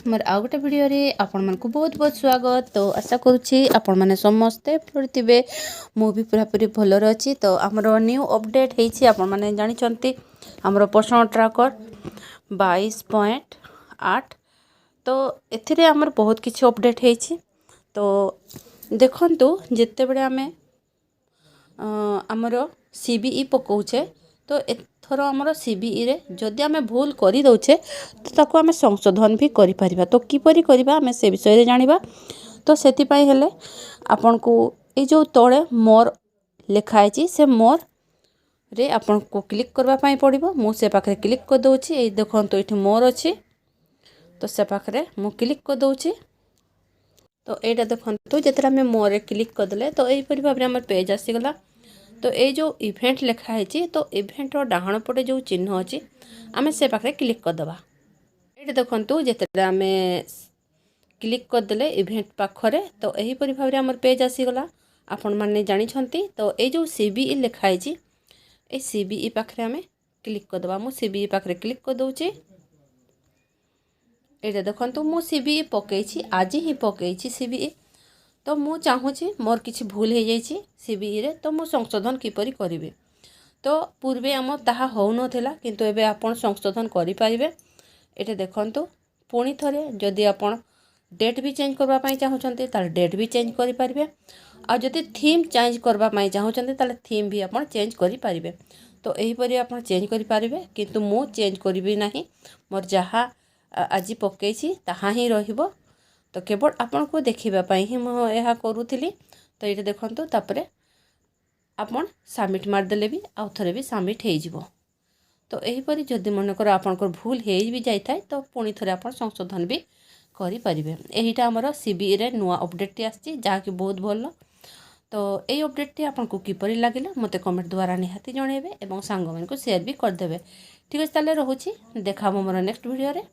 मोर आउ गोटे वीडियो रे आपण मानकु बहुत बहुत स्वागत। तो आशा करुछि आपण माने समस्ते पढ़िथिबे। मु भी पूरा पूरी भलर अछि। तो हमरो न्यू अपडेट हेछि आपण माने जानि छंती हमरो पोषण ट्रैकर 22.8। तो एथिरे हमर बहुत किछि अपडेट हेछि। तो देखंतु जेते बेले हमें हमरो सीबीई पकोछे तो एथर हमरो सीबीई रे जदि आमे भूल करि दउछे तो ताको आमे संशोधन भी करि परिबा। तो किपरि करिबा आमे से विषय रे जानिबा। तो सेति पई हेले आपन को ए जो तळे मोर लिखा आइछि से मोर रे आपन को क्लिक करबा पई पड़िबो। मु से पाखरे क्लिक कर दउछि। ए देखंतो एठी मोर अछि तो से पाखरे मु क्लिक कर दउछि। तो एटा देखंतो जेतरा में मोर रे क्लिक कर देले तो एई परि भाबरे हमर पेज आसी गला। तो ए जो इवेंट लिखा है तो इवेंट रो डाहाण पटे जो चिन्ह अछि आमे से पाखरे क्लिक कर दबा। एटा देखंतु जेते आमे क्लिक कर देले इवेंट पाखरे तो एही परि भाबरे हमर पेज आसी गला। आपण माने जानि छंती तो ए जो सीबीई लिखा है ए सीबीई पाखरे आमे क्लिक कर दबा। मु सीबीई पाखरे क्लिक कर दउची। एटा देखंतु मु सीबीई पकेछि आज ही पकेछि सीबीई। तो मु चाहूची मोर किछि भूल हो जाइछि सीबीई रे तो मु संशोधन किपरि करिवे। तो पूर्वे हम ताहा हो नथिला किंतु एबे आपण संशोधन करि परिबे। एटा देखंतु पुणी थरे जदि आपण डेट भी चेंज करबा पई चाहउछन्ते ताले डेट भी चेंज करि परिबे। आ जदि थीम चेंज करबा पई चाहउछन्ते ताले थीम भी आपण चेंज करि परिबे। तो एही परि आपण चेंज करि परिबे किंतु मु चेंज करिबि नाही। मोर जहा आज पकेछि ताहा ही रहिबो। तो केवल आपण को देखिबा पई ही मु एहा करूथिली। तो एटा देखंतु तापरे आपण सबमिट मार देले भी आउ थरे भी सबमिट हे जिवो। तो एही परि जदि मन कर आपण को भूल हे भी जाय थाय तो पुणी थरे आपण संशोधन भी करि परिबे। एहिटा हमर सीबीई रे नुवा अपडेट आछि जहा कि बहुत भलो। तो एई अपडेट आपण को किपरि लागिला मते कमेंट द्वारा निहाती जणेबे एवं सांग मन को शेयर भी कर देबे। ठीक अछि ताले रहूछि देखा मोर नेक्स्ट वीडियो रे।